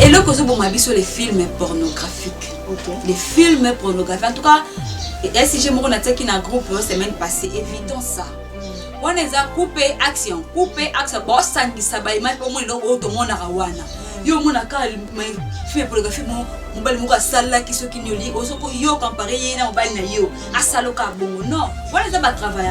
Et là, quand on m'a sur les films pornographiques. Les films pornographiques. En tout cas, et si je me rends qui dans un groupe la semaine passée, évident ça. On est à couper action. Bon, ça qui s'abat, mais pour moi, il y a autre monde à Rawana. Yo mon akal film pornographique mon bal mo sala qui ce qui nous lit osoko yo comparé na bal na yo asalo ka bongo non voilà ça va travailler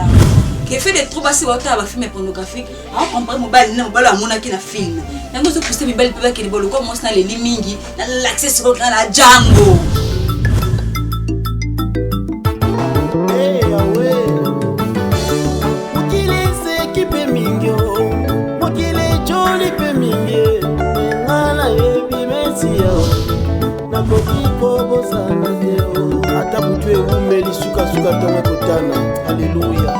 qui fait des troubles si wata ba film pornographique on comparé mon bal na bal amona ki na film nango so poster mi bal pe ba ki bolo comme on na les mingi na l'accès sur la Django Alléluia.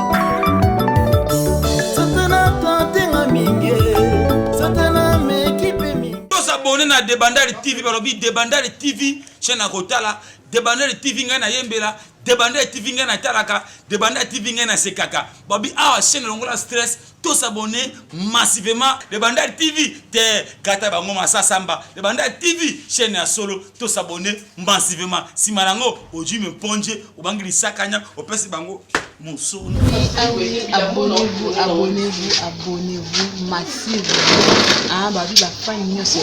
Tous abonnés à Debandal TV, Debandal TV, chaîne à Kotala, Debandal TV na Yembela, Debandal TV na Talaka, Debandal TV na Sekaka. Babi a chaîne longola stress, tous abonnés massivement. Debandal TV, te kata bango masa samba. Debandal TV, chaîne à solo, tous abonnés massivement. Si malango, oji me ponje, obangli sakanya, opesi bango. Abonnez-vous massivement. Ah, bah oui, bah fan c'est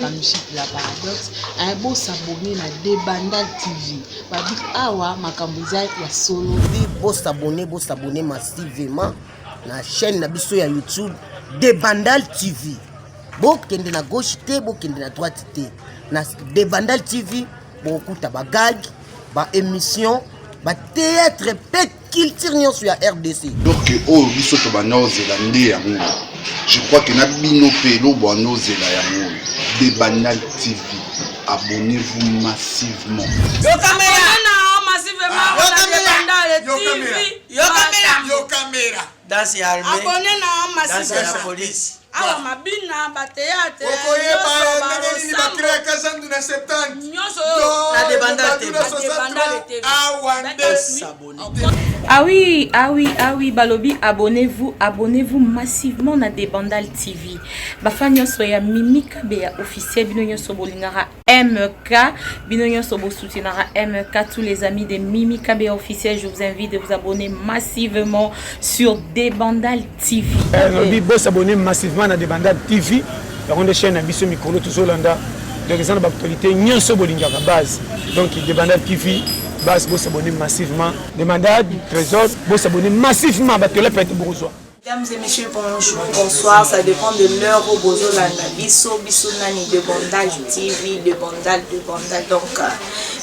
la musique la paradoxe. Un beau s'abonner à Debandal TV. Bah oui, awa makambuza ya solo. Oui, beau s'abonner massivement. La chaîne na biso ya YouTube Debandal TV. Bo kende na gauche te, bo kende na droite te. Na Debandal TV, bo kuta ba gag, ba émission, ba théâtre pet culture sur la RDC. Donc oh biso to ba nozela ndé yango. Je crois que na bino pelo bo nozela yango. Debandal TV. Abonnez-vous massivement. Yo caméra massivement. Yo caméra. Dans ces armées, abonnez na massivement. Dans la police. Ah, ma bina, ba théâtre. Okoye ba ndenge ni ba créer kazandu na 70. Nyoso. La Debandal TV. Ah oui, Balobi, abonnez-vous massivement na Debandal TV. Bafanyo soya mimika bea officiel binonyo sobolingara MK, binonyo sobo soutenara MK, tous les amis de Mimika bea officiel, je vous invite de vous abonner massivement sur Debandal TV. Balobi, boss abonner massivement na Debandal TV. On est chaîne Abisso Mikolo tout Zolanda. Donc ils ont l'actualité nyonso bolingara base. Donc Debandal TV. Bas, vous s'abonnez massivement. Demandade, trésor, vous s'abonnez massivement. Mesdames et messieurs, bonjour, bonsoir. Ça dépend de l'heure au bozo landa. Bisso nani Debandal TV, Debandal. Donc,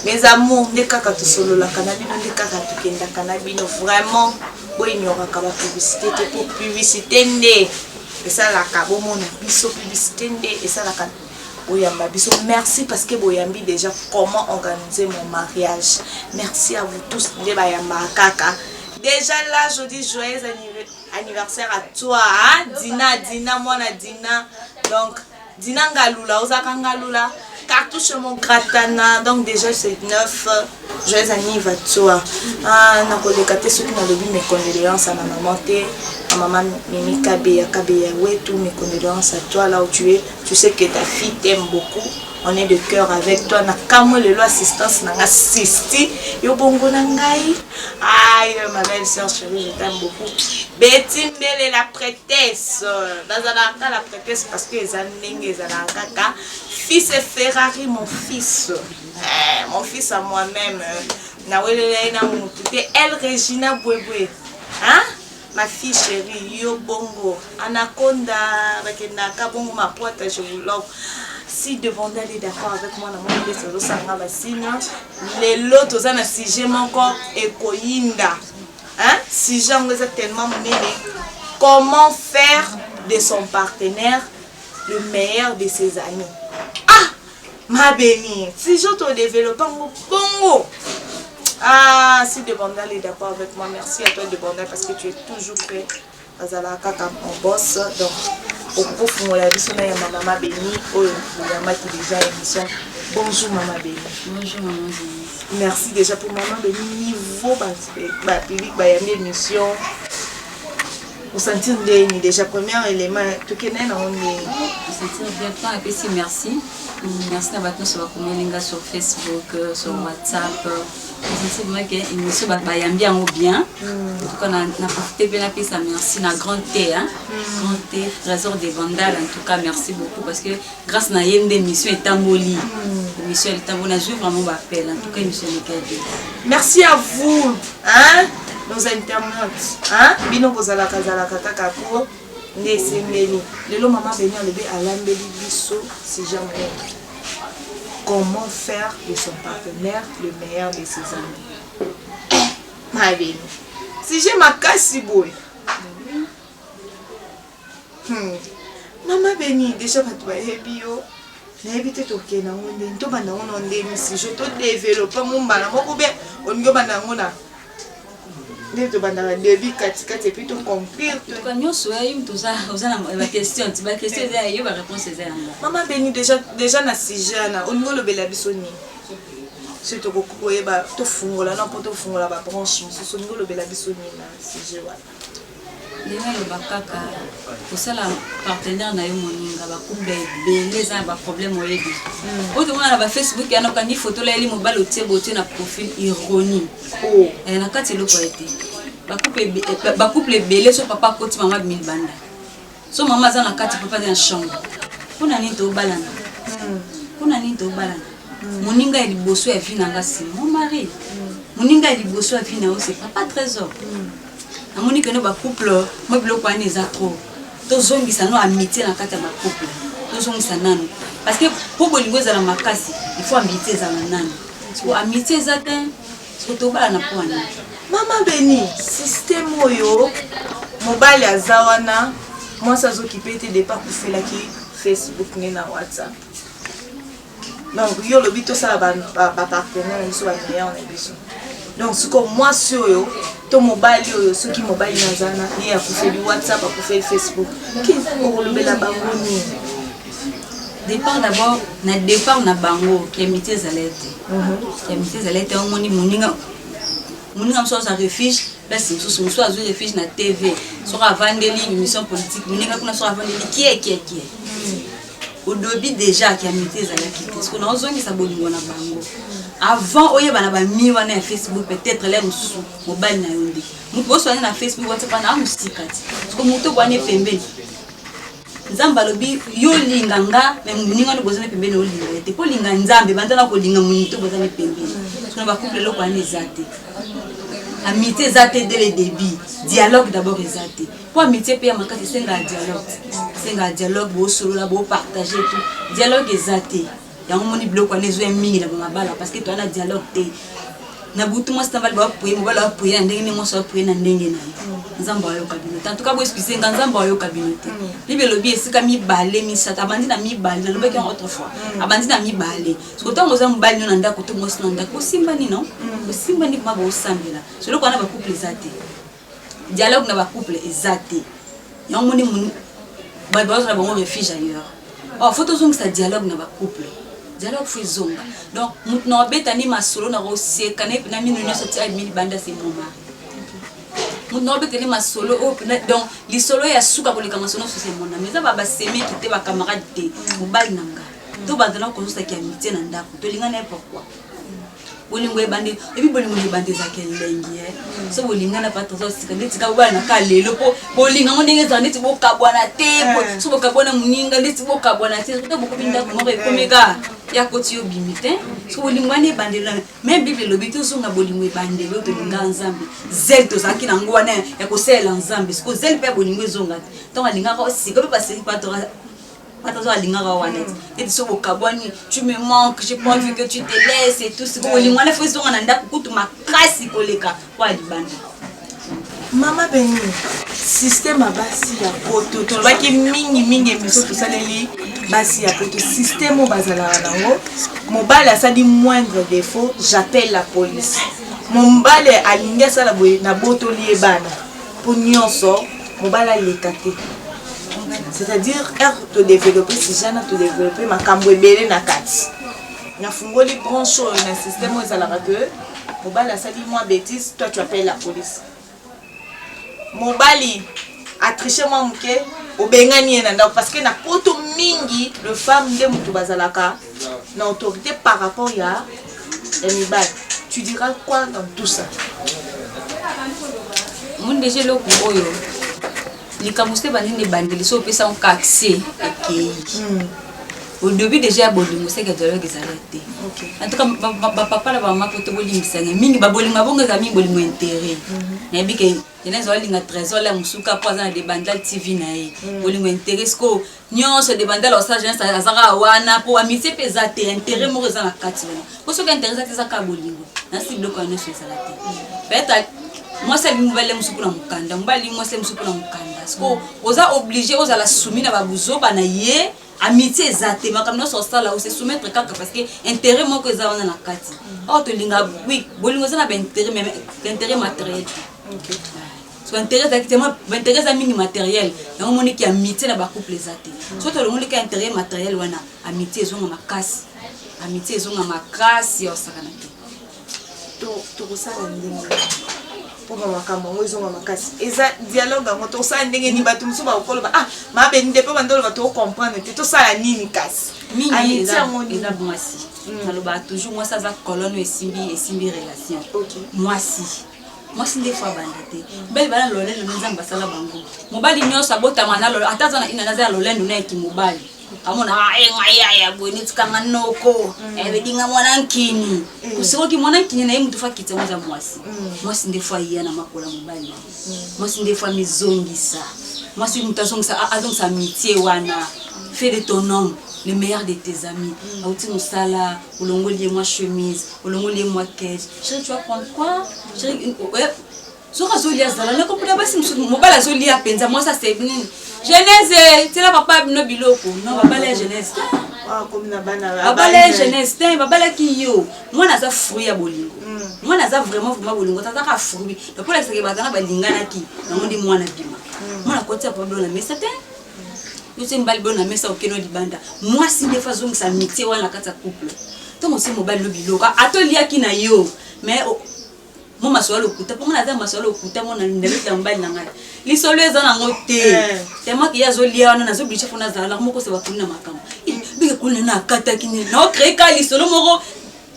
mes amours, des kaka tout solo la canabino, des kaka tout kenda canabino. Vraiment, il n'y aura qu'à la publicité pour publicité. Et ça, la cabo, mon bisso publicité. Et ça, la canabino. Boyamba Bisso, merci parce que Boyambi déjà comment organiser mon mariage. Merci à vous tous de Bayamba Kaka. Déjà là, je dis joyeux anniversaire à toi, hein? Dina, moi na Dina. Donc Dina Ngalula, Osaka Ngalula, cartouche mon gratana. Donc déjà c'est 9. Joyeux anniversaire à toi. Ah, n'a pas décaté ceux qui n'ont pas mes condoléances à ma maman. À maman Mimi Kabeya, ouais, tous mes condoléances à toi là où tu es. Tu sais que ta fille t'aime beaucoup. On est de cœur avec toi. Na kamo le lo assistance na assisti. Yo bongo nangai. Aïe, ma belle sœur chérie, je t'aime beaucoup. Betty Mbele la prêtresse. Nazalaka la prêtresse parce que les années kaka. Fils et Ferrari, mon fils. Mon fils à moi-même. Na welele na mutute El Regina Bwebwe. Hein? Ma fille chérie, yo bongo, anaconda, avec naka bongo ma pote, je vous love. Si Debandal est d'accord avec moi, les lots aux anas, si j'aime encore Ekoyinda, hein, si j'en ai tellement mêlé, comment faire de son partenaire le meilleur de ses amis? Ah, ma bénie, si je te développe bongo. Ah, si Debandal est d'accord avec moi, merci à toi Debandal parce que tu es toujours prêt. Azala kaka mon boss, donc au profond de la vie, on a maman bénie, oh, maman qui déjà émission. Bonjour maman bénie. Bonjour maman bénie. Merci déjà pour maman bénie niveau public bayambi émission. Vous sentir déjà premier élément tout que on est. Vous sentir bien temps et puis merci. Merci à vous sur sur Facebook, sur WhatsApp. C'est vrai que l'émission va bien ou bien. En tout cas, on a profité bien la ça. Merci à Grand T, Grand T, Trésor des Vandales. En tout cas, merci beaucoup parce que grâce à l'émission est amoli. L'émission est amoli. On a joué vraiment l'appel. En tout cas, l'émission est. Merci à vous, hein, nos internautes, hein, bino bozala kazala kaka pour nesengeli. Lelo maman venir lever à l'ambeli biso si jamais. Comment faire de son partenaire le meilleur de ses amis. Ma belle. Si j'ai ma casse boy. Maman Béni, déjà tu vas bio. N'habite tout qui est dans le monde. Tout le monde est si je te développe mon bana. Mon bien, on y va dans mon. Dès banda début katikati et puis tout conclure. Quand nous soyons tous ça, vous avez la question, tu vas question et il va répondre c'est ça. Maman Béni déjà na sujet na on ngolo bela bisoni. Surtout beaucoup ba to fungola na poto fungola ba branche so ngolo bela bisoni na sujet wala. Léna le bakaka pour ça la partenaire na yo moninga ba kumbe belé ça ba problème au yebi. Autre on a ba Facebook ya no kani photo la eli mobile otie botie na profil ironie. Oh, et na kati lo ko été. Ba couple belé so papa koti mama 1000 banda. So mama za na kati papa dans chambre. Kuna nini to balana? Kuna nini to balana? Moninga eli bosso ya vie na ngasi mon mari. Moninga eli bosso ya vie na c'est papa trésor. Amoni que nous ba couple moi biloko ani za trop tozongisa no amitié na kati ya ba couple tozongisa nano parce que pour bolingo za la makasi il faut amitié za na nano pour amitié za te so to bala na pona. Maman Béni système oyo mobile azawana moi ça s'occuper te de pas pour faire la qui Facebook ni na WhatsApp. Donc yo le bito ça ba partenaire so ba meilleur na biso. Donc ce que moi sur yo ton mobile yo ce qui mobile nazana ni a pour faire du WhatsApp pour faire Facebook qui pour le bela bangoni départ d'abord na départ na bango qui amitié zalete qui amitié zalete on moni moninga so sa refuge là c'est so azu refuge na TV so avandeli émission politique moninga kuna so avandeli qui est au début déjà qui amitié zalete parce que na ozongi sa bolingo na bango. Avant oye bana ba mi wana na Facebook peut-être les mususu mobile na yonde muko so na Facebook WhatsApp na mustikati parce que muto bwana pembeni nzamba lobi yo linganga mais muninga no bozana pembeni o linga te ko linga nzambe bandana ko linga muto bozana pembeni parce que ba couple lo kwa nezate amitié zate dès le début dialogue d'abord ezate pour amitié pe makati senga dialogue bo solo la bo partager tout dialogue ezate. Il y a un moni bloc on est joué mingi na mabala parce que tu as un dialogue te na butu mo stambali ba pour mo bala pour ndenge ni mo so pour na ndenge na nzamba yo kabinote en tout cas bo expliquer nzamba yo kabinote bibe lobi esika mi balé mi sata bandi na mi balé na lobaki autrefois abandi na mi balé parce que tango za mbali no ndako to mo sina ndako simba ni non simba ni ma bo sambela solo ko na ba couple ezate dialogue na ba couple ezate ya un moni ba ba na ba refuge ailleurs oh faut toujours que ça dialogue na ba couple dialogue faut zonga donc mutno betani masolo na rosé kané na minu nyo soti admini banda c'est mon mari mutno betani masolo donc li solo ya suka koleka masolo so c'est mon ami ça ba seme qui te ba camarade te mobali nanga to bandana ko so ki amitié na ndako to linga na pourquoi bolingo ebande ebi bolingo ebande za kelengi so bolinga na pato so sika ndeti ka bana ka lelo po bolinga ngo ndenge za ndeti bokabwana te so bokabwana muninga ndeti bokabwana te so boko binda ko mo komeka ya koti yo bimite so bolingo ne bande la même bible lobito so nga bolingo ebande lo to linga nzambe zel to zaki na ngwana ya ko sela nzambe so zel pe bolingo ezonga to alinga ko sika pe passer pato. Attention à l'ingara wanet. Et tu tu me manques, j'ai pas envie que tu te laisses et tout. C'est comme les moines font ça, on a beaucoup de ma classe colléga. Quoi du ban. Maman Béni, système à basi ya poto. Tu vois que mingi miso tout ça les basi ya poto. Système au bazala nango. Mon bal a ça dit moindre défaut, j'appelle la police. Mon bal est aligné ça la boye na boto lié bana. Pour nyonso, mon bal a l'écaté. C'est-à-dire te développer si jamais te développer ma cambo belé na kati na fungoli branche na système où ça la que mobali ça dit moi bêtise toi tu appelles la police mobali a triché moi muke obengani na parce que na poto mingi le femme de mutu bazalaka na autorité par rapport à Mibali. Tu diras quoi dans tout ça? Mon déjà le oyo. Les camouflés bandit bandeli so pesa on accès et au début déjà bolingo c'est que dialogue s'arrêter. En tout cas papa la maman ko to bolingo sanga mingi ba bolingo bonga za mingi bolingo intérêt. Na bi ke yena zo linga trésor la musuka po za de bandal TV na ye. Bolingo intérêt ko nyonso de bandal o sa jeunesse azara wana po amitié pesa te intérêt mo za na kati wana. Ko so ka intérêt za ka bolingo. Na si bloc on est sur ça la te. Peut-être moi c'est mbale musuku na mukanda mbali moi c'est musuku na mukanda. Sko oza obligé oza la soumis na babuzo ba na ye. Amitié exactement comme nous sommes là où se soumettre quelque parce que intérêt moi que ça on a la carte. Oh to linga oui, bolingo ça na ben intérêt mais intérêt matériel. OK. So intérêt exactement intérêt ça mini matériel. Et on moni qui amitié na ba couple exacté. So to le moni qui intérêt matériel wana amitié zo na makasi. Amitié zo na makasi yo sakana. To ça ndinga. Pour makambo ngo izonga makasi eza dialogue ngo to sa ndenge ni batu musuba okoloba ah ma bende pe bandolo bato comprendre te to sala nini kasi mingi eza mwasi naloba toujours moi ça za colonne esimbi relation mwasi nde fois bandate belle bana lolendo nzamba sala bango mobali nyosa botama na lolo ataza na ina naza lolendo na ki mobali amona ya boni tikanga noko ebedinga mwana nkini kusiko ki mwana nkini na yemu tufa kitsanza mwasi nde fois yana makola mobali mwasi nde fois mizongisa mwasi mutazongisa azongisa amitié wana fais de ton homme le meilleur de tes amis auti musala olongoli moi chemise olongoli moi caisse chérie tu vas prendre quoi chérie soka zolia zala na kopuna basi mobala zolia penza moi ça c'est Genèse, c'est là papa no biloko, non papa la Genèse. Ah comme na bana. Papa la Genèse, papa la kiyo. Moi na za fruit ya bolingo. Moi na za vraiment bolingo, ça ka fruit. Donc pour la c'est que bazana balingana ki, na mondi moi na bima. Moi na côté papa na mesa te. Yo c'est mbali bona mesa okeno libanda. Moi si des fois zongi sa mixé wana kata couple. Donc aussi mobile no biloko. Atolia ki na yo. Mais moi masolo kuta pour na za masolo kuta moi na ndebeta mbali na ngala. Lisolo eza na ngote tema ki yazolia wana nazo bicha fona zala moko se bakuna makamba bike kuna na kata kini na créer ka lisolo moko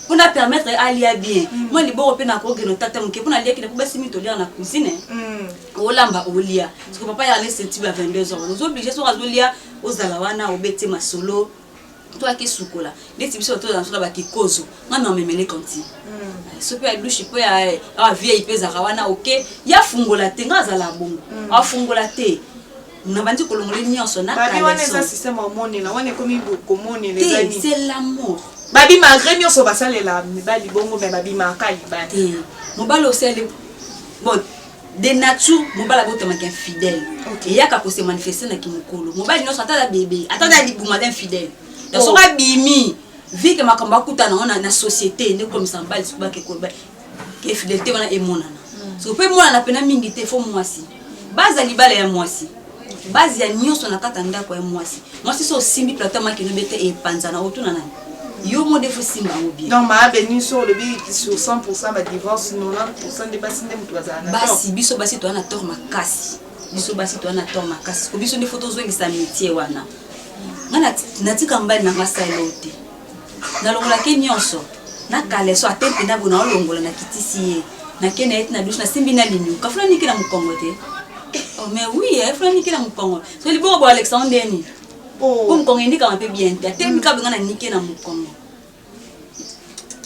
pour na permettre alia bien moi liboro pe na ko geno tata mke pour na lia kina ba simi to lia na cuisine olamba olia parce que papa ya laisse tiba 22h nous obligé so azolia ozala wana obete masolo toi qui sukola des tibiso to dans ba kikozo ngana memene konti so pe douche pe a vieille peza rawana OK ya fungola te ngazala bongo a fungola te na bandi kolongole nyonso na babi wana eza système hormone la wana komi komone les amis c'est l'amour babi malgré nyonso basalela mibali bongo mais babi makali bati mobalo osele bon de nature mobala botama ki fidèle et yaka ko se manifester na kimukolo mobali nyonso atala bébé atala libuma d'infidèle da soka bimi vu que makamba kutana on a na société ne comme ça mbali soba ke ko ba ke fidélité wana emonana so pe mona na pena mingi te fo mwasi baza libala ya mwasi bazi ya nyonso na kata ndako ya mwasi mwasi so simbi plateau makino bete e panzana otuna nani yo mo defo simba obi donc ma beni sur le bi sur 100% ba divorce 90% de basi ndem twazana basi biso basi to ana tor makasi biso basi to ana tor makasi ko biso ndi photos wengi sa métier wana ngana natika mbali na ngasaelote nalongola ke nyonso na kale so atempe na bona olongola na kitisi ye na kena et na douche na simbi na linyu ka fulani kina mukongo te oh mais oui fulani kina mukongo so libo bo Alexandre ni oh mukongo ndika un peu bien te atempe ka benga na nike na mukongo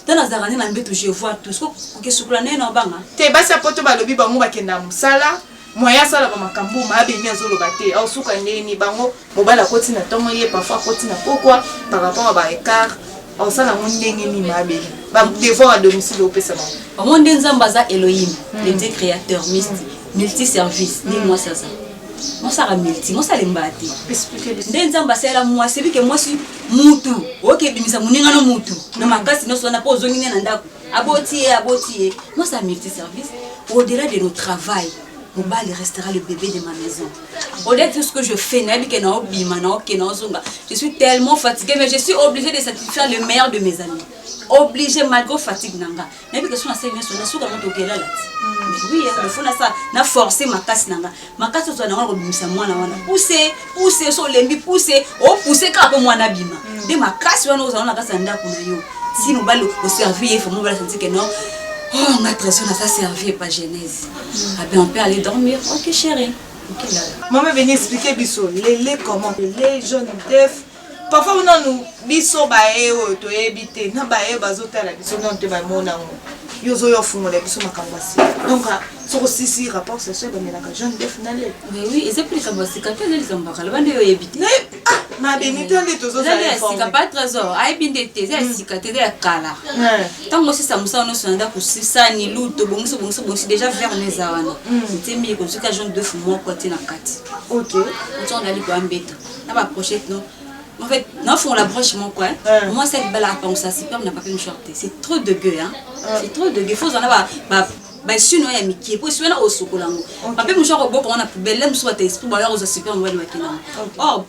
tana zarani na mbeto je vois tout ce que sukula nena banga te basi apoto balobi bango bakenda musala moya sala ba makambo ma bemi azoloba te au suka ndeni bango mobala koti na tomo ye parfois koti na pourquoi par rapport à ba écart on sala mondenge ni mabe ba devoir à domicile au pesa ba monde nzamba za Elohim le Dieu créateur multi service ni moi ça moi ça multi moi ça lembati expliquer nzamba sala moi c'est que moi si mutu OK bimisa muninga no mutu na makasi no sona po zongine na ndako aboti moi ça multi service au-delà de notre travail mobali restera le bébé de ma maison. Au-delà de tout ce que je fais, je suis tellement fatiguée, mais je suis obligée de satisfaire le meilleur de mes amis. Obligée malgré fatigue nanga. Mais que son assez bien son asu comme to kela là. Oui, il faut ça na forcer ma casse nanga. Ma casse so na ngoro bimisa mwana wana. Pousser so lembi pousser ka po mwana bima. De ma casse wana ozana na kasa ndako na yo. Si nous balo au servir, il faut nous sentir que non. Oh, on a l'impression que ça servi pas Genèse. Ah ben on peut aller dormir. OK chérie. OK là. Maman venez expliquer biso les comment les jeunes d'œufs. Parfois on nous biso bae o to ebité na bae bazotala biso non te ba mona yozo yo fungola biso makambasi. Donc so si rapport c'est ça ben la jeune d'œuf na le. Mais oui, et c'est plus comme ça quand les zambaka le bande yo ebité. Ma benito de tozo ça. C'est pas trésor. Ai binde te c'est sikate de kala. Tant moi c'est ça musa no sonda ku sisa ni luto bonso déjà vers les awana. C'était mieux comme ça jeune d'œuf moi côté na kati. OK. On s'en allait pour embêter. Na ba pochette non. En fait, non, on la broche mon coin. Moi, cette belle à ça, super, on n'a pas pu me shorter. C'est trop de gueux, hein. C'est trop de gueux. Faut en avoir. Si nous y a mis qui est pour suivre au socolango. Papa, mon cher robot, on a plus belle, soit esprit, alors aux super, on va le mettre. Oh,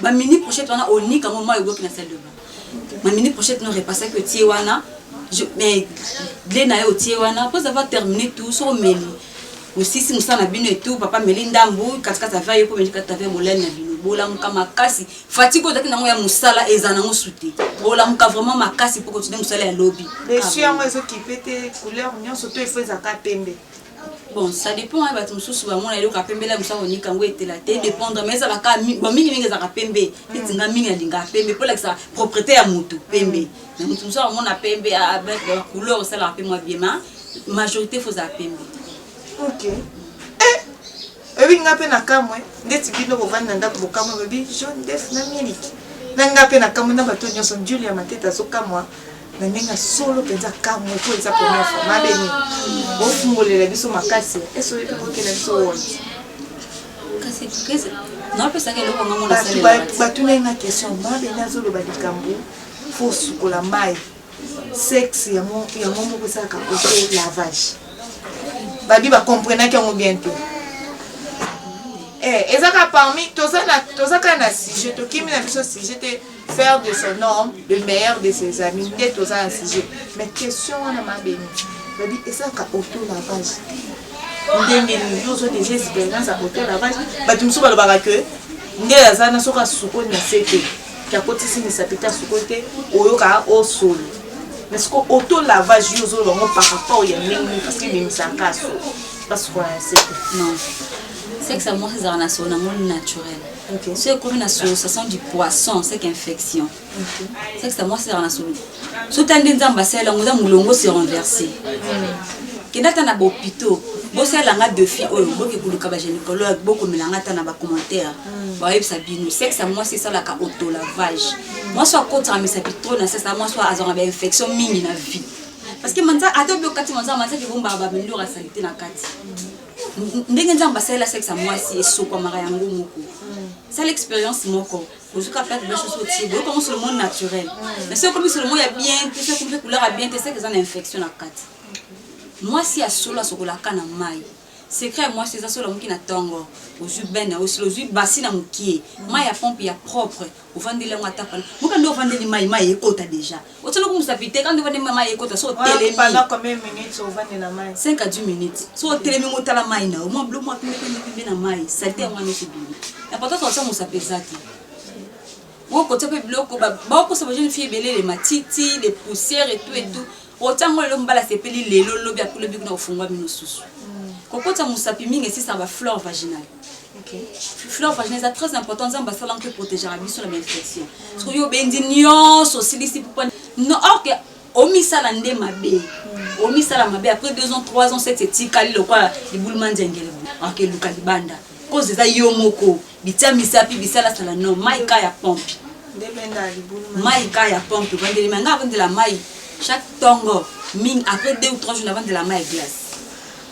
ma mini pochette, on a au nid comme moi, il y a celle de bain. Ma mini pochette, nous repassait que Tiwana. Mais, Gléna au Tiwana, après avoir terminé tout, sur Méli. Aussi, si nous sommes bien et tout, papa Melinda Mbou, quand tu as fait, comme tu as fait, Molène, Bolam Kamakasi, fatigue au Dakina Moya Moussala et Zanamo Souté. Bolam Ka vraiment Makasi pour continuer Moussala à lobby. Les chiens, moi, qui pété couleur, on surtout il faut Zaka Pembe. Bon, ça dépend, hein, parce que nous sommes à l'époque à Pembe, là, nous sommes au Nikango et la tête, dépendre, mais ça va quand même, bon, mini Zaka Pembe, et tu n'as mis un linga Pembe, pour la propriété à Moutou, Pembe. Mais nous sommes à Pembe avec la couleur, ça la fait moi bien, majorité faut à Pembe. OK. Ebi ngape na kamwe ndeti bino bovanda ndako bokamwe bebi jaune d'œuf na mieli. Na ngape na kamwe na bato nyonso Julia Mateta so kamwa na ndenga solo penza kamwe ko eza première fois mabeni. Bo fungolela biso makasi. Eso ebi ko kela biso wonzi. Kasi non parce que le moment la salle. Bato na une question mabeni azolo badikambu faut sukola mai. Sexe ya mo moko ça ka côté lavage. Babi ba comprendre que on bientôt. Ezaka parmi tozaka na sujet to kimi na biso sujet te faire de son homme le meilleur de ses amis nde toza na sujet mais question wana mabeni babi ezaka auto lavage ndenge yozo déjà expérience à auto lavage bato mosusu balobaka ke nde aza na soka sukoni na sete kakotisi misapita sukoni te oyoka osolo mais ce que auto lavage yozo longo par rapport ya ndenge parce que bimisaka so parce qu'on a sete non. C'est que ça moi c'est un monde naturel. Okay. C'est comme une association du poisson, c'est qu'infection. Okay. C'est que ça moi c'est un association. Sous tendez d'ambassadeur, on a moulongo se renversé. Kinata na bopito, bossa langa de filles, beaucoup pour le cabas gynécologue, beaucoup melangata na ba commentaire. Bah ça bino. C'est que ça moi c'est ça la ka auto lavage. Moi soit contre mais ça pitro na ça moi soit azon avec infection mini na vie. Parce que manza atobi okati manza qui vont ba melio la salité na kati. Ndenge nzamba sala sexe moi si esoko mara yango moko. C'est l'expérience moko. Ozuka peut belle chose aussi. Bon comme sur le monde naturel. Mais c'est comme sur le monde il y a bien, c'est comme couleur a bien, c'est que ça une infection na kati. Moi si a solo sokola kana mai. Secret moi c'est ça solo mki na tongo. Ozu bena aussi ozu bassi na mukie. Mai ya pompe ya propre. Ovandele ngata pa. Muka ndo ovandele mai ekota déjà. Otelo ko musapite quand ovandele mai ekota so telemi. Pendant combien de minutes ovandele na mai? 5 à 10 minutes. So telemi motala mai na. Moi blo moi pimbe na mai. Salté ngwana so bibi. Na poto so ça musapezaki. Wo ko tepe bloko ba ko so jeune fille belé les matiti, les poussières et tout. Autant moi le mbala sepeli lelo lobi akule bi kuna ofungwa minosusu. Kokota musapi mingi si ça va flore vaginale. OK. Flore vaginale c'est très important ça va faire que protéger la biso la infection. Parce que yo bendi nyonso silisi pour non or que omisala nde mabe. Omisala mabe après 2 ans 3 ans c'est tikali le quoi libuluma ndengele. OK luka libanda. Cause ça yo moko bitia misapi bisala sala non maika ya pompe. Ndebenda libuluma. Maika ya pompe vendeli manga avant de la mai. Chaque tongo ming après 2 ou 3 jours avant de la mai glace.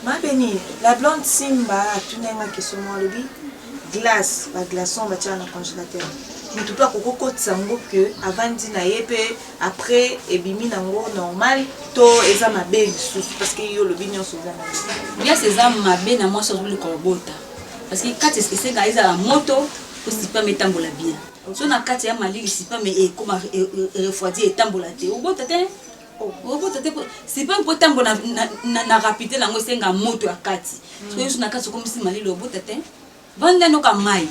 Ma béni, la blonde Simba a tout une question moi le glace, la glaçon va tirer dans le congélateur. mutu pe akokokotisa yango ke avandi na ye mpe après ebimi nango normal to eza mabe lisusu parce que yo lobi nyonso eza mabe biase eza mabe na mwasi ozobili kolobota parce que kati esenga ezala moto osipame etambola bien so na kati ya malili sipame ekoma refroidi etambola te obota te obota te sipame po etambola na rapide nango esenga moto ya kati so yo so na kati okomisi malili obota te vanda no ka mai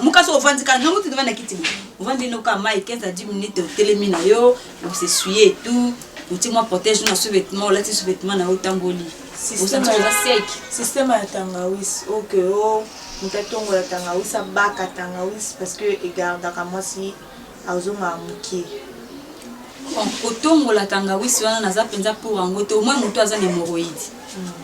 mukaso ovandi ka na mutu devana kiti ovandi no ka mai 15 à 10 minutes au télémi na yo on se suyer tout outi moi protège na sous-vêtement là sous-vêtement na otamboli système ya tangawis OK o mutatongo ya tangawis abaka tangawis parce que egardaka mwasi azonga muki kotongo la tangawis wana naza penza pour yango te au moins mutu aza hémorroïde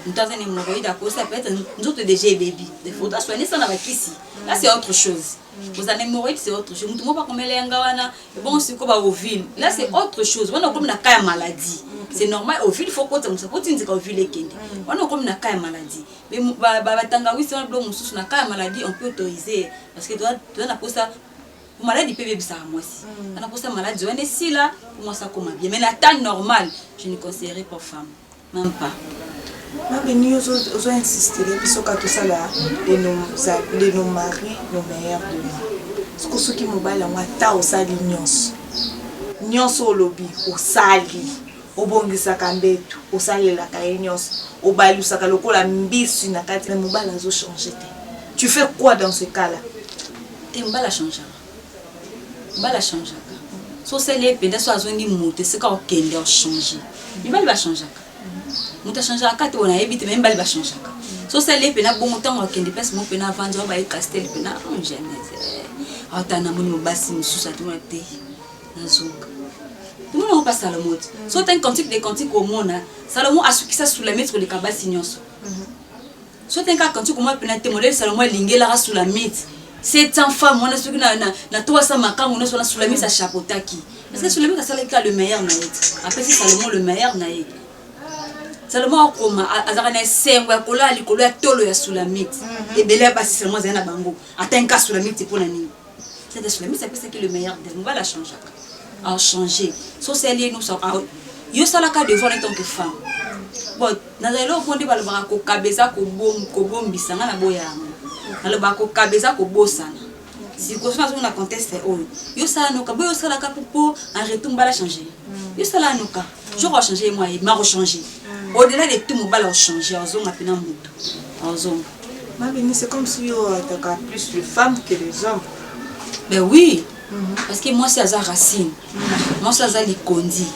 mutu aza hémorroïde akosa peut-être nzoto déjà baby des photos soigner ça na bakisi là c'est autre chose vous avez hémorroïde c'est autre chose mutu mo pas komela yanga wana bon c'est ko ba ovule là c'est autre chose wana comme na cas maladie c'est normal ovule faut ko tsamisa ko tinzika ovule ekende wana comme na cas maladie mais ba tangawis wana blo mususu na cas maladie on peut autoriser parce que doit na posa maladie peut vivre ça moi aussi on a pour ça maladie on est si là pour moi ça comme bien mais la taille normale je ne conseillerais pas femme même pas nous os insister parce que tout ça là de nos maris nos meilleurs de nous ce que ceux qui me baillent moi ta au sali nyonso lobby au sali obongisa kambetu au sali la kaye nyonso au balu saka lokola mbisu na kati na mobala zo changer tu fais quoi dans ce cas là et mbala changer bala changer so c'est les pédés so azongi moto c'est quand okende o changer mbala va changer muta changer akati ona ebite même mbala va changer so c'est les pédés bon temps okende pes mo pena vendre ba e castel pena on jamais atana moni basi mususa tu te nazonga tout le monde passe à la mode so t'as un cantique des cantiques au monde Salomon a su qui ça sous la mettre les kabasi nyonso so t'as un cantique comment pena te modèle Salomon lingela sous la mettre cette femme on a ce que na toi ça makam on a sur la soulami sa chapeautaki parce que soulami ça le meilleur naït après c'est Salomon le meilleur naït Salomon comme azarana sengwa kola likolo ya tolo ya soulami et belé pas si seulement zana bango atteint ka soulami c'est pour la nuit c'est soulami ça peut c'est le meilleur on va la changer à changer so c'est lié nous ça yo sala ka devant en tant que femme bon nazalo kondi balobaka ko kabeza ko bombisa ngana boyanga alors ko kabeza ko bosana si ko sona na conteste yo sala no ka boyo sala ka pour en retour mbala changer yo sala no ka je vais changer moi et m'a changer au-delà de tout mbala changer ozonga pena mutu ozonga mabini c'est comme si yo ataka plus les femmes que les hommes ben oui parce que moi c'est à racine moi c'est à likondi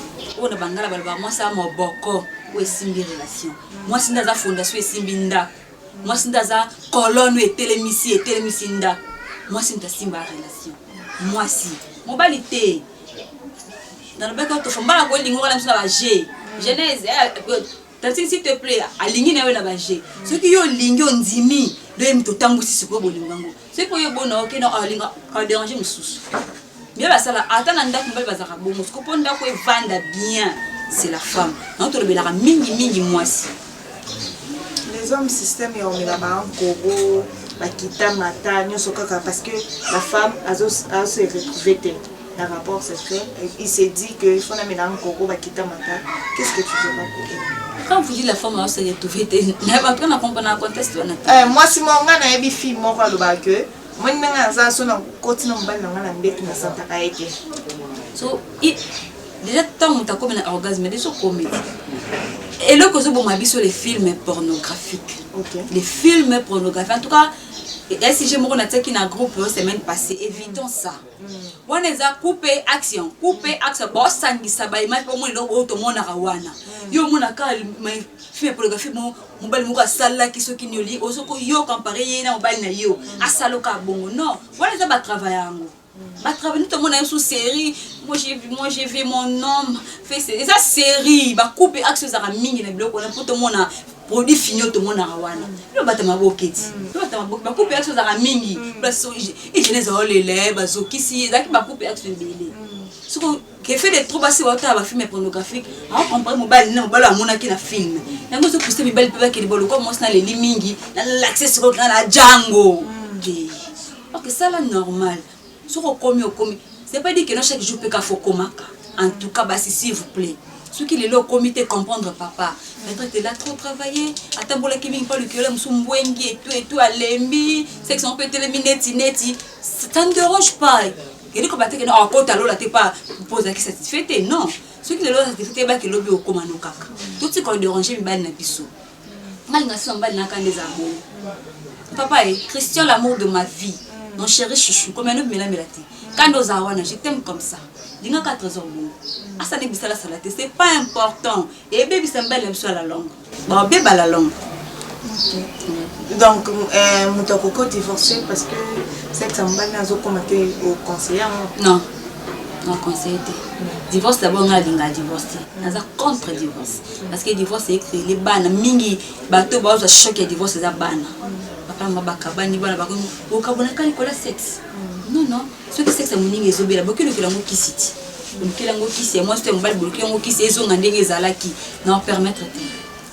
on a bangala balba moi c'est à moboko ou esimbi relation moi c'est dans fondation esimbi nda moi c'est dans colonne et télémisi nda moi c'est dans simba relation moi si mobilité dans le bec to famba ko lingo la msala ba g genèse s'il te plaît alingi na la ba g ce qui yo lingi ondimi de mto tambusi siko bolingango c'est pour yo bona ok na alinga ka déranger mususu bien ba sala atana nda kumbali bazaka bongo siko ponda ko evanda bien c'est la femme notre belaka mingi moi si les hommes système et on est là-bas en Congo bakita mata nyonso kaka parce que la femme a se retrouvé dans le rapport sexuel il s'est dit que il faut la mettre en Congo bakita mata qu'est-ce que tu veux pas quand vous dites la femme a se retrouvé n'a pas prendre comprendre le contexte moi si mon nga na yebi fille moko aloba que moi nga za so na koti na mbali na nga na mbeti na santa kaeke so déjà tant on t'a comme un orgasme déjà comme et le cause bon m'habille sur les films pornographiques les films pornographiques en tout cas et si j'ai mon attaque dans groupe semaine passée évident ça on les a coupé action bon sangisa ba image pour moi lo to mona rawana yo mona ka film pornographique mon bal mo ka sala ki soki nyoli osoko yo comparer na mobile na yo asaloka bongo non on les a ba travailler ngo ba travailler tout le monde sous série moi j'ai vu mon homme fait ça série ba couper action za mingi na bloc on pour tout le monde produit fini tout le monde rawana lo batama boketi lo batama ba couper action za mingi parce que je les olele ba zokisi zaki ba couper action belé ce que fait des trop basé wata ba film pornographique on comprend mobile na mobile amona ki na film yango so poster mobile pe ba ki bolo comme on na les mingi na l'accès sur na Django OK ça là normal Ce qu'on commis au commis, c'est pas dire que chaque jour peut faut comaka. En tout cas, bah s'il vous plaît. Ceux qui est là au comité comprendre papa. Peut-être que là trop travaillé. Attends pour les qui viennent pas le cœur, msumwengi et tout à lembi. C'est que si on peut téléminer neti. Ça ne dérange pas. Et dit que bah t'es que non encore t'as là t'es pas posé qui satisfait non. Ceux qui est là satisfait bah que lobby au comano kaka. Tout ce qu'on dérange mi bal na biso. Mal na si on bal na kan des amours. Papa est Christian l'amour de ma vie. Mon chéri chouchou comme un autre mélamélati. Quand nous avons je t'aime comme ça. Dinga 4 heures bon. Asa ne bisala salate, c'est pas important. Et bébé ça me belle sur la langue. Bon bébé la langue. Donc mon coco divorcé parce que c'est que ça me balle nazo commenter au conseiller. Non. Non conseiller. Divorce d'abord on a dinga divorcer. Naza contre divorce parce que divorce c'est écrit les bana mingi bato ba za choquer divorce za bana. Papa mabaka bani bana ba ko kabona kali kola sexe. Non, non. Ce que c'est que ça m'a dit, c'est beaucoup de gens qui citent. Moi, c'est un bal qui s'est non permettre.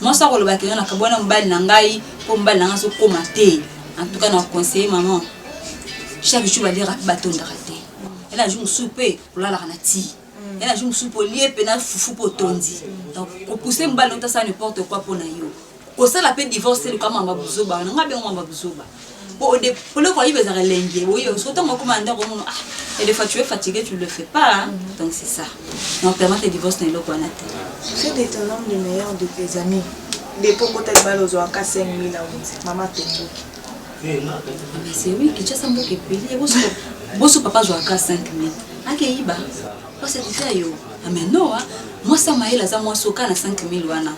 Moi, ça, on va faire un bal nangai pour bal nangaso commenter. En tout cas, on conseille maman. Chaque jour, on va dire bâton d'arrêter. Elle a joué un souper pour la ranati. Elle a joué un souper pour lier pénal foufou pour tondi. Donc, pour pousser un bal, on ça n'importe quoi pour naïo. Pour ça, la paix divorcer le comme un babouzoba. On a bien un babouzoba. Pour le voir, il va se relenguer. Oui, autant qu'on commande et des fois tu es fatigué, tu ne le fais pas. Hein? Donc c'est ça. Non, permet de divorce dans le coin. C'est des talents de meilleurs de tes amis. Des pocos de balles aux oies 5 000 maman Tombo. Mais c'est oui, qui tient ça beaucoup de pays. Bosso papa joue à 5 000. Ah, qui y va? Pas c'est différent. Ah, mais non, moi ça m'a eu la moi soka na 5 000 wana.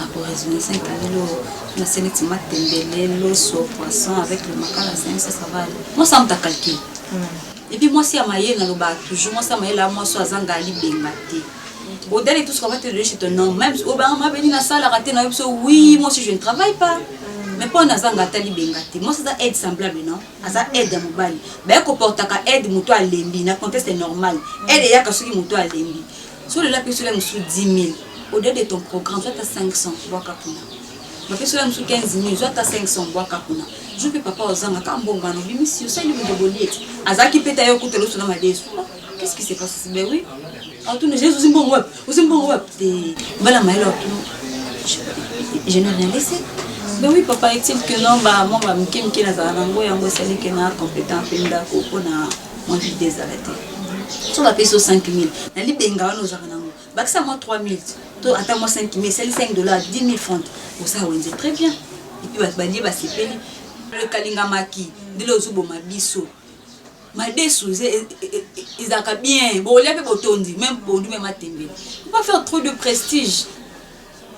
Après raisonner 5 000 na sélecte matembele, l'osso, poisson avec le macala 5 ça va aller. Moi ça me t'a calculé. Et puis moi si à maïe na loba toujours moi ça m'a eu la moi so azanga li bengate. Au dernier tout ce qu'on va te donner chez ton nom même au ben m'a venu na salle à rater na oui moi si je ne travaille pas. Mais pas na zanga tali bengate. Moi ça aide semblable non? Ça aide à mobali. Ben ko portaka aide muto a lembi na contexte normal. Aide ya ka soki muto a lembi. Sur le lapis, sur 10 000. Au-delà de ton programme, tu as 500 bois capuna. Ma fille sur 15 000, tu as 500 bois capuna. Je peux papa aux gens, quand bon, on dit, mais si vous savez, vous avez Azaki peut être écouté l'autre dans ma déçu. Qu'est-ce qui s'est passé? Ben oui. En tout cas, Jésus, bon web. Vous êtes bon web. Voilà, ma je n'ai rien laissé. Ben oui, papa, est-il que non, bah, moi, je suis qui n'a pas compétent, pour moi, je suis désarrêté. Sur la paye sur 5 000. La libre d'engager nos arnaques. Bah ça moi 3 000. Attends moi 5 000. C'est 5 $, 10 000 francs. Pour ça on dit très bien. Et puis bah dire bah c'est payé. Le kalinga maki. De l'ozubo ma biso. Ma dessous ils a bien. Bon il y a pas botondi même bon du même matembe. On pas faire trop de prestige.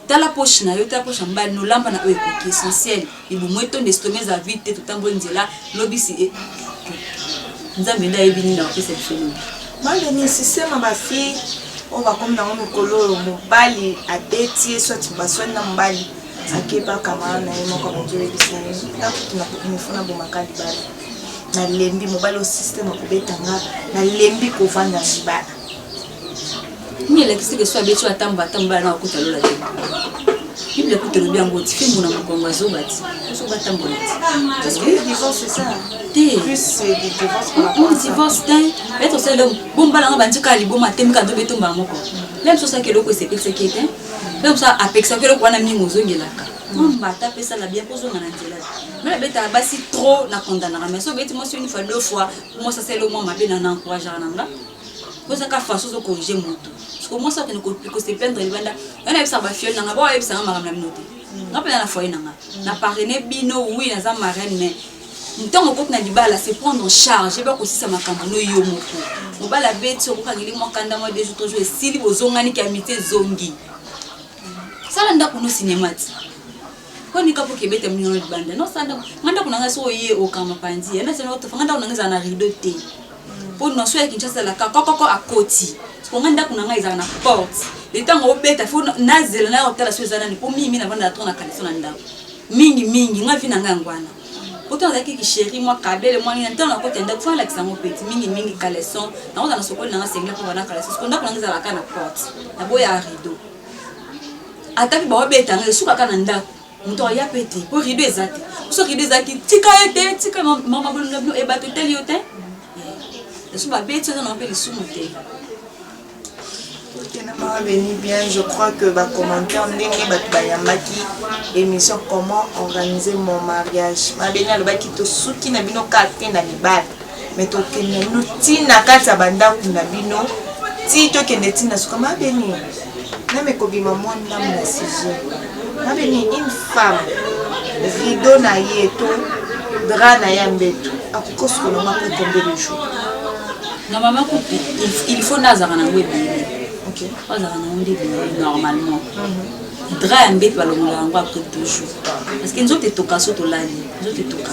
Dans la poche na yo ta poche en bas no lamba na eko qui essentiel. Il vous mettons des stomachs à vite tout en bon là. Lobby c'est nzambe nda ebini na perception. Malgré le système ma fille on va comme dans un colo mobali à détier soit basson na mbali akepa kama na yemo comme Dieu dit ça là tu na pour fona bo makali bali na lembi mobali au système ko betanga na lembi ko vanda mbala ni le kisi que soit betu atamba na okuta lola il le coûte le bien ngoti fimbu na makongo zobati so batamba parce que divorce c'est ça plus c'est des divorces pour divorce d'un être seul bon bala ngaba ndika liboma temika ndo betomba moko même ça que loko c'est qui était même ça apexa que loko wana mingo zongelaka mba ta pesa la bien pozo na ndela mais la beta basi trop na condamna mais so beti moi c'est une fois deux fois moi ça c'est le moment mabena na encourager nanga poza ka façon de corriger moto parce que moi ça que ne ko se plaindre libanda yana bisa ba fiole nanga ba bisa ngama na minote ngapela na foyer nanga na parrainer bino oui na za marraine mais ntango ko na libala c'est prendre en charge ba ko sisa makambo no yo moko mobala beti ko kangeli mo kanda mo des autres jours sili bozongani ki amité zongi sala ndako no cinéma ko ni kapo ke bete mnyo libanda no sanda nganda kunanga so ye o kama panzi yana sena to nganda kunanga na rideau te pour nous soyez Kinshasa la koko à côté pour nganda kunanga iza na porte le temps au beta faut nazela na hôtel so zana ni pour mimi na banda tona kaliso na ndako mingi ngavi na ngangwana autant zaki ki chéri moi kabele moi ni ntana ko tenda kwa la kisango petit mingi caleçon na on na sokoli na sengla pour bana caleçon ko ndako nanga za la porte na boya rideau ataki ba beta ngale suka kana ndako muto ya peti pour rideau ezati so rideau ezaki tika ete tika mama bolunga bino e bato teliote lesu babeti oza na mpe lisumu te. Bien, je crois que va commenter en ligne bayambaki émission comment organiser mon mariage. Ma beni alobaki to suki na bino kate na libala. Mais to kende nutina kati banda kuna bino. Ti to kende tina suka ma beni. Na me kobima mwanda na sujet. Ma beni une femme rideau na yeto drap na yambeto. Akukosu ko na ma ko combien de jours. Normalement il faut nazara na web. Normalement. Drap un bête après 2 jours. Parce que nous autres toka so to lali, nous autres toka.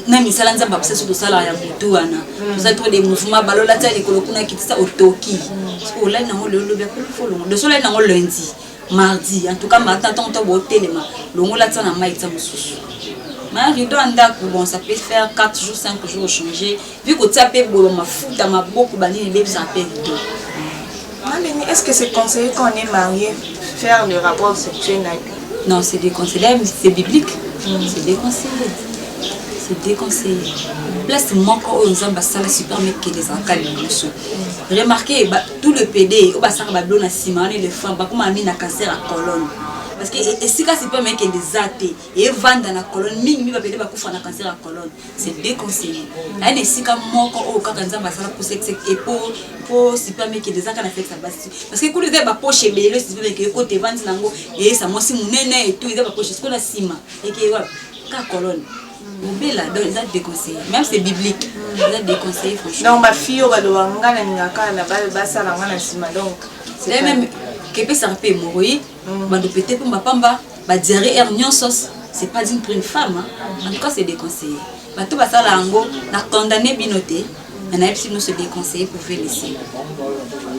Na misala nza ba pesa so to sala ya butu wana. Nous avons des mouvements balola tsa likolo kuna kitisa otoki. Parce que là na ngolo lo bia ko folongo. De soleil na ngolo lundi, mardi. En tout cas matin tant to bo telema. Longo la tsa na mai tsa mususu. Ma rideau anda bon ça peut faire 4 jours 5 jours changer. Vu que tu as payé bolo ma futa ma beaucoup bani bébé ça paye rideau. Est-ce que c'est conseillé quand on est marié faire le rapport sexuel? Non, c'est déconseillé, c'est biblique. C'est déconseillé. C'est déconseillé. Place manque aux hommes ça super mais que les encadres. Remarquez tout le PD au bassin bablon à ciment les femmes ba comme ami na cancer à colonne. Parce que si c'est pas mec qui des athées et vendent dans la colonne mingi va péder ba kufa na cancer à colonne. C'est déconseillé. Là les sika moko au kanza basala pour sexe et pour si pas mec qui des athées na sexe basi. Parce que couler ba poche belé si veut que côté vendre nango et ça moi si munene et tout ils ba poche ce qu'on a ciment et que wa ka colonne. Bela donc ça déconseillé. Même c'est biblique. Ça déconseillé franchement. Non ma fille va le ngana ngaka na ba sala ngana ciment donc c'est même que peut s'arrêter mourir. Bando pété pour ma pamba, ba diarrhée hernion sauce, c'est pas digne pour une femme. En tout cas, c'est déconseillé. Ba tout ça la ango, na condamné binoté, on a si nous se déconseiller pour faire laisser.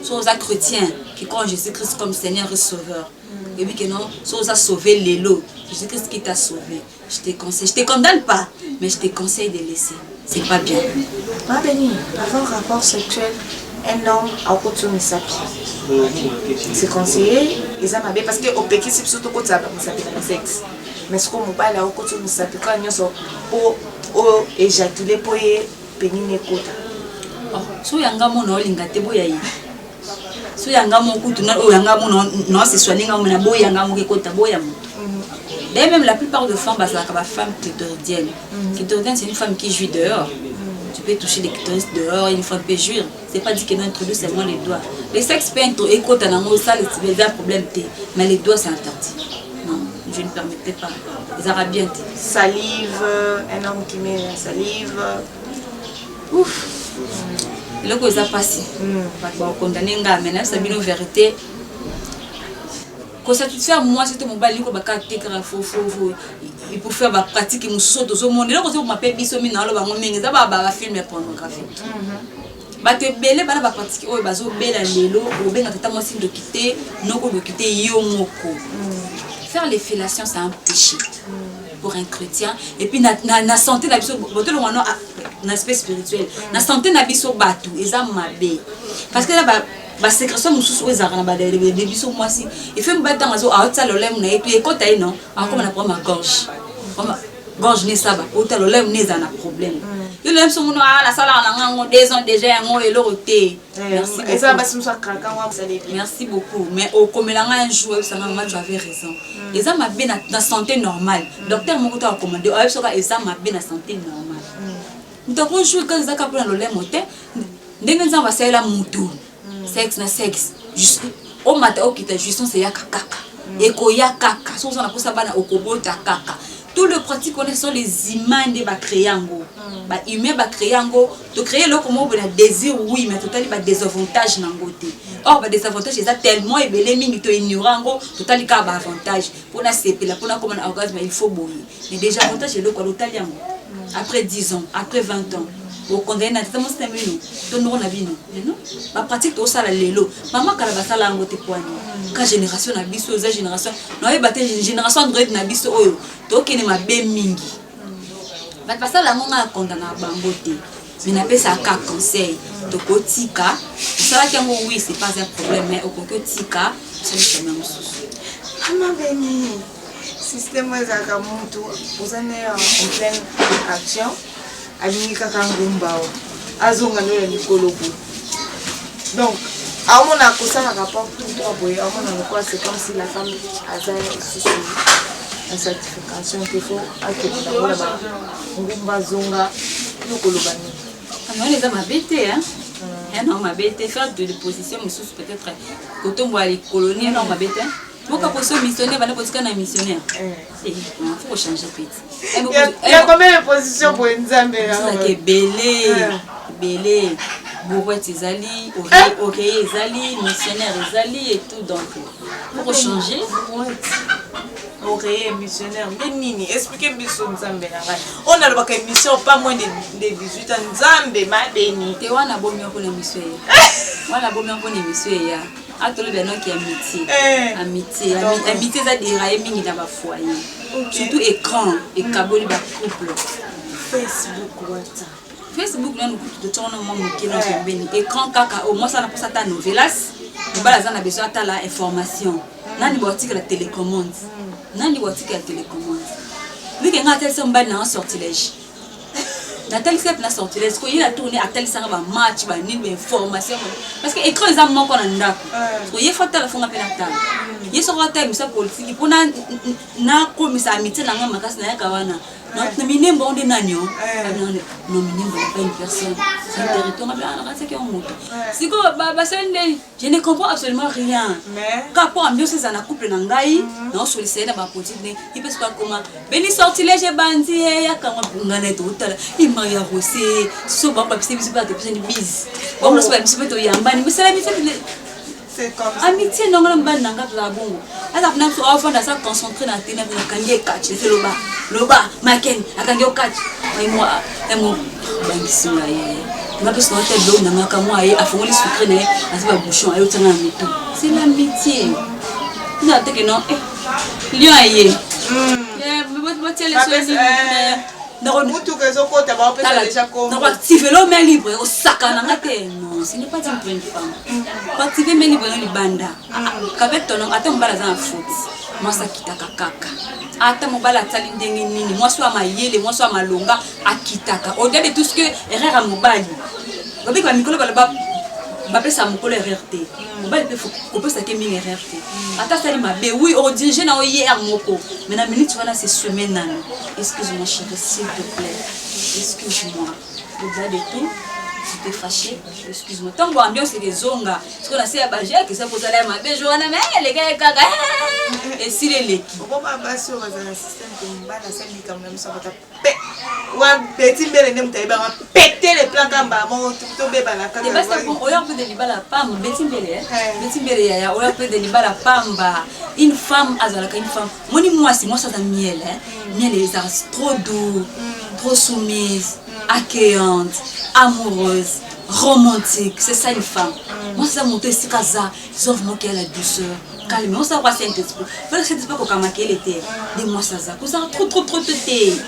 Soit aux chrétiens qui croient en Jésus-Christ comme Seigneur et Sauveur. Et puis que non, soit aux a sauvé les lots. Jésus-Christ qui t'a sauvé. Je te conseille, je te condamne pas, mais je te conseille de laisser. C'est pas bien. Ma béni, avant rapport sexuel, un homme a côté de sa c'est conseillé, ils ont parce que au pékin c'est surtout quand ça va sexe. Mais ce qu'on m'a là au côté de sa quand ils sont pour éjaculer pour péniner côté. Oh, so yanga mo no lingate boya yi. So yanga mo kutu na o yanga mo no se soigner mo na boya yanga mo ke kota boya mo. D'ailleurs même la plupart de femmes basent la femme clitoridienne. Clitoridienne c'est une femme qui jouit dehors. Tu peux toucher les clitoris dehors, une femme peut jouir. C'est pas dit qu'elle introduit seulement les doigts. Les sexe peut introduire quand on a ça, c'est un problème. Mais les doigts c'est interdit. Non, je ne permettais pas. Les Arabiens. Salive, un homme qui met la salive. Ouf. Le que ça passe. On condamne un gars, maintenant ça vient en vérité. Quand ça te fait moi c'était mon bali ko baka tekra fo il faut faire ba pratique mu soto zo monde là ko m'appelle biso mi na lo ba ngomenga za ba film pornographique ba te belé ba ba pratique o ba zo bela lelo o benga tata moi signe de quitter noko de quitter yo moko. Faire les fellations c'est un péché pour un chrétien et puis na santé na biso boto lo wana na aspect spirituel na santé na biso batu eza mabe parce que là ba sécrétion mususu ezaka na ba de biso moi si il fait me battre dans zo a le lem na et puis quand tu non comme na problème gorge comme gorge ne ça ba o ta le lem ne za na problème il lem so muno ala sala na ngo 2 ans déjà ngo et le roté merci et ça ba simso kaka wa sali merci beaucoup mais au comme la un jour ça maman tu avais raison et ça m'a bien na santé normale docteur moko ta recommandé o so ka et ça m'a bien na santé normale donc on joue quand ça ka pour le lem oté ndenge nza ba sala mutu sexe na sexe juste au matin au kita juste c'est ya kaka et ko ya kaka so on a pour ça bana okobota kaka tout le pratique on sont les images de ba créango ba humain ba créango to créer le comment on a désir oui mais total ba désavantage nangote or ba désavantage c'est tellement ebelé mingi to ignorango total ka ba avantage pour na sepela pour na comme un orgasme il faut boire mais déjà avantage le ko total yango après 10 ans après 20 ans au condamné na tellement c'est mieux to no na bino non ba pratique to sala lelo maman kala ba sala ngote kwani ka génération na biso za génération no e baté génération android na biso oyo to kene mabe mingi ba pasala ngonga condamna bangote mais na pesa ka conseil to kotika sala kyango oui c'est pas un problème mais au kotika c'est le même souci ama beni système za kamuntu uzane en pleine action alingi kaka ngumbao azonga no likolo boye. Donc aomona kosala rapport tout droit boye aomona lokola c'est comme si la femme aza sous la certification qu'il faut akende na bola ngumba zonga lokoloba nini. On les a mabete hein. Non mabete faire de position sous peut-être côté moi les colonies non mabete. Pourquoi pour ce missionnaire va pas parce qu'on a missionnaire. Il faut changer petit. Il y a combien de positions pour Nzambe là? C'est belé. Bourret Ezali, ok Ezali, missionnaire Ezali et tout donc pour changer. Ok missionnaire mais nini expliquez biso Nzambe na ngai. On a le mission pas moins de 18 ans Nzambe ma béni. Te wana bomi ko na mission. Wana bomi ko na mission ya. Atole beno qui amitié ça dérailler mingi dans ba foyer. Surtout écran et kaboli ba couple. Facebook WhatsApp. Facebook là nous de tourner mon mokino pembeni écran kaka au moins ça na pour ça ta novelas bala za na besoin ta la information nani botique la télécommande nani botique la télécommande lui que ngata ça mbali na sortilège na tel step na sortilège ko il a tourné à tel ça ba match ba ni information parce que écran za moko na ndako ko il faut ta la fonga pena ta il so rata misa politique pour na komisa amitié na ngama kasi na kawana. Non, minembo on est nagno. Non, minembo n'est pas une personne. C'est un territoire. Si je ne comprends absolument rien. Quand on a mieux ces années couple n'angai, non sollicité na ba petite il peut se faire comment. Beni sortilège bandi ya kama bungana total. Il m'a ya rosé. So ba pas c'est pas de bise. Bon là c'est pas petit peu yamba ni mais c'est la c'est comme amitié non ngamba nanga la bongo. Ala na so afa na sa concentrer na tena na kange catch c'est loba maken akange catch moi bangisima ye ngapi so hotel do na ngaka moi ye afongoli sucre na asiba bouchon ayo tanga mito c'est l'amitié na te que non lion aye mais tiens les soins non tout que zoko ta ba pesa déjà comme non activer l'homme libre au sakana ngate non ce n'est pas une pleine femme activer mais libre ni banda avec ton nom attends mbala za foot moi ça kitaka kaka ata mobala tali ndenge nini moi soit mayele moi soit malonga akitaka au-delà de tout ce que erreur à mobali babi kwa mikolo bala ba pesa mokolo RRT mobali pe faut que ça que mine RRT ata sali mabe oui on dirige na hier moko mais na minute wana c'est semaine nana excuse-moi chérie s'il te plaît excuse-moi au-delà de tout tu t'es fâché excuse-moi tant que ambiance c'est des onga parce qu'on a c'est abaje que ça pose la mabe joana mais les gars kaka et si les leki on va pas sur un système comme bana sali quand même ça va taper wa petit mbele ne mutayiba péter les plans kamba mo to beba la kaka parce que on a peu de libala pamba petit mbele ya on a peu de libala pamba une femme azalaka une femme moi ça dans miel miel les arts trop doux trop soumise accueillante amoureuse romantique c'est ça une femme moi ça monter si kaza ils offrent moi qu'elle a la douceur calme on ça quoi c'est un petit peu faire c'est pas comme qu'elle était des moi ça ça trop tête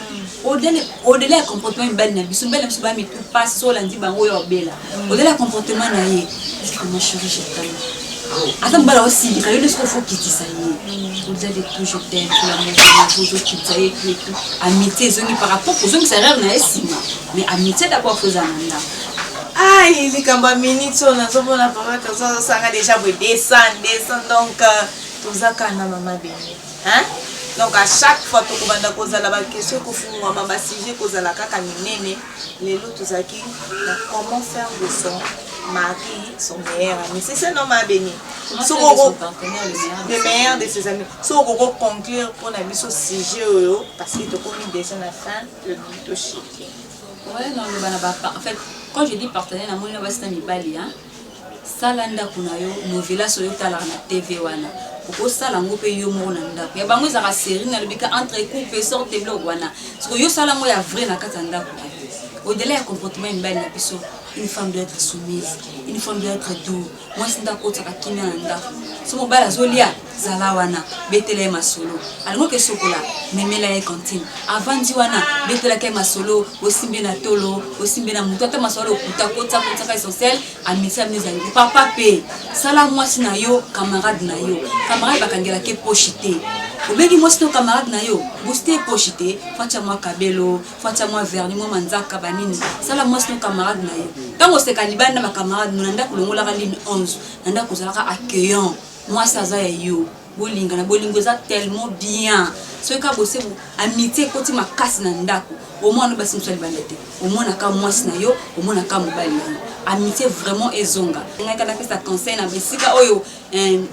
au-delà comportement belle na biso belle biso ba mi passe so la ndi bango yo bela au-delà comportement na ye comment chérie je t'aime attends bala aussi quand il est ce qu'il faut quitter ça y au-delà de tout je t'aime pour l'amour de vous qui ça y tout amitié zoni par rapport aux hommes ça rêve na esima mais amitié d'abord faut zananda aïe les kamba minutes on a zobona papa kaza ça a déjà descend donc tozaka na maman béni hein. Donc à chaque fois que vous avez posé la question, que vous avez sujet, que vous avez les autres qui comment faire de son mari, son meilleur ami. C'est ça non ma béni. Le meilleur de ses amis. Si vous voulez conclure pour nous ce sujet, parce que tu connais déjà la fin, le but chez ouais, non, en fait, quand je dis partenaire, je dis que salanda kunayo novela soyo tala na TV wana ko sala ngope yo mo na ndako ya bango za série na lobika entre couple sorte blog wana so yo sala mo ya vrai na katanda ko au-delà du comportement mbali na biso une femme doit être soumise une femme doit être douce moi c'est ndako tsaka kimia na ndako so mo bala zolia zala wana betele masolo algo ke sokola memela ya cantine avant di wana betela ke masolo osimbe na tolo osimbe na mutu ata masolo kutakota kotaka essentiel amisa mezangi papa pe sala moi sina yo camarade na yo camarade bakangela ke pochité obengi moi sito camarade na yo booster pochité fatia moi kabelo fatia moi verni moi manzaka banini sala moi sito camarade na yo tango se kanibanda ma camarade nanda kulongola ka ligne 11 nanda kozalaka accueillant moi ça za yo bolinga na bolingo za tellement bien ce ka bosse amitié koti makasi na ndako au moins on basi msali bandete au moins na ka moi na yo au moins na ka mobali amitié vraiment ezonga ngaka na pesa conseil na besika oyo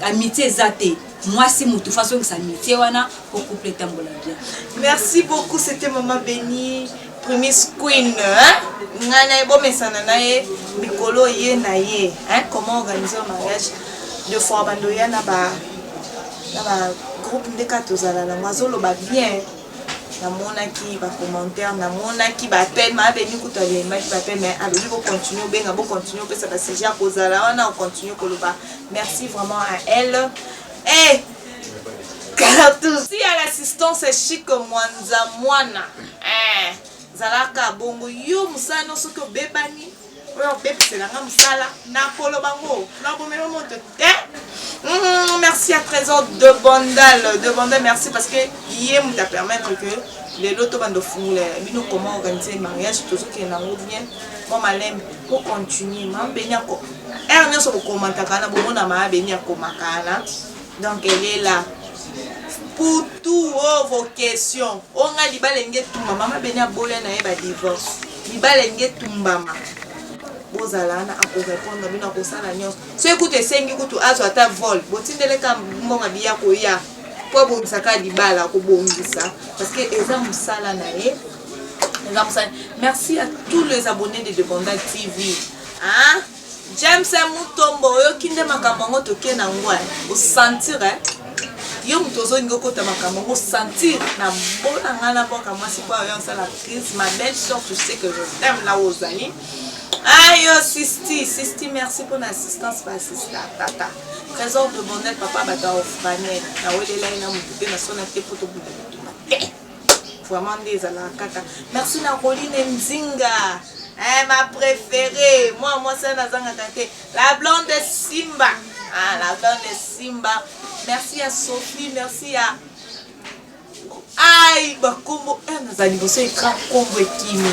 amitié zate moi si mutu façon que ça amitié wana pour couple tambola bien. Merci beaucoup, c'était Maman Béni Premise Queen hein ngana ebo mesana nae mikolo ye na ye hein comment organiser un mariage de fois bandoya na ba groupe ndeka tozala na mazolo ba bien na monaki ba commentaire na monaki ba peine ma beni kuta le ma ba peine mais alors il faut continuer benga bo continuer parce que c'est déjà kozala on continue koloba. Merci vraiment à elle et Cartou si à l'assistance chic mwanza mwana zalaka bongo yo musano soko bebani oyo bepeselanga musala na polo bango na bomelo monte merci à Trésor de Bandal merci parce que hier nous t'a permettre que les lotos bando fungule bino comment organiser le mariage tout ce qui est nango bien moi malem pour continuer ma benya ko ernya so ko commenter kana bomona ma benya ko makana donc elle est là pour tous vos questions. On a dit balenge tumba mama benya boya na eba divorce. Di balenge tumba ma. Bozala na ako répondre bino ko sala nyos. So écoute sengi kutu azo ata vol. Botindele ka mbonga biya ko ya. Po bomisaka di bala ko bongisa parce que eza musala na ye. Eza musala. Merci à tous les abonnés de Bandal TV. Hein? James Mutombo yo kinde makambo ngo toke na ngwa. Au sentir yo mutozo ngoko ta makambo ngo sentir na bona ngana boka mwasi kwa yo sala crise ma belle sœur tu sais que je t'aime là aux amis. Ayo Sisti merci pour l'assistance par sister tata. Trésor de Bandal papa bata ofrane na welela ina mutupe na sona te poto butu. Vraiment des ala kaka. Merci na Roline Nzinga. Ma préférée, moi c'est Nazanga Kate, la blonde de Simba. Ah, la blonde de Simba. Merci à Sophie, merci à Aïe, Bakombo, Nazali, vous êtes grand combo Kimi.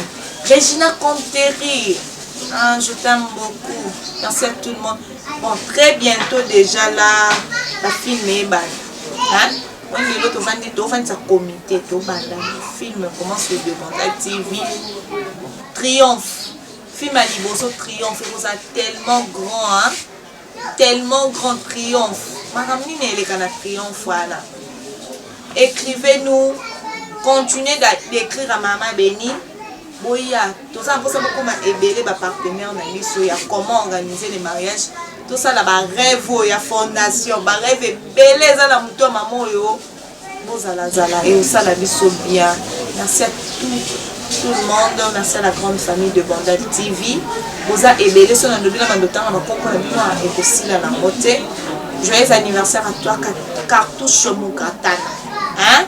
Regina Conteri. Ah, je t'aime beaucoup. Merci à tout le monde. Bon, très bientôt déjà là, la film est bonne. Hein? On est là, on va faire comité, on va faire le film, comment se Bandal TV. Triomphe. Film à Liboso Triomphe. Vous êtes tellement grand, hein? Tellement grand triomphe. Madame Nine, elle est dans triomphe, voilà. Écrivez-nous. Continuez d'écrire à Maman Béni. Boya, tout ça, pour ça, comment ébeler les partenaires dans l'issue, comment organiser les mariages. Tout ça, là, rêve, il y a fondation, rêve, belé, ça, la mouton, maman, yo. Bozala, et ça, la vie bien. Merci à tout le monde, merci à la grande famille de Bandal TV. Boza et belé, ça, on a bien de temps, on a compris, et aussi là, la montée. Joyeux anniversaire à toi, Cartouche Moukatana. Hein?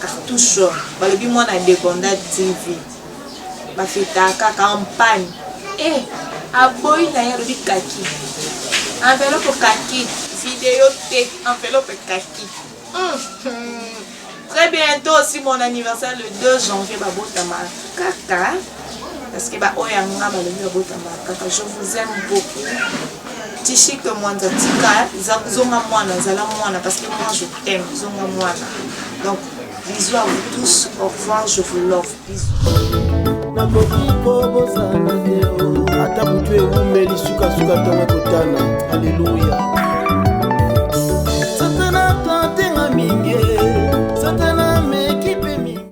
Cartouche. Balobi, moi, on a des Bandal TV. Bafitaka campagne aboyi na ya lobi kaki enveloppe kaki vidéo té enveloppe kaki très bientôt aussi mon anniversaire le 2 janvier babotama kaka parce que ba oyanga balobi babotama kaka je vous aime beaucoup tishike mwanza tika zonga mwana zala mwana parce que moi je t'aime zonga mwana donc bisous à vous tous au revoir je vous love bisous. nakoki kobosana te ata butu ewumeli sukasuka ntango ekotana alleluya.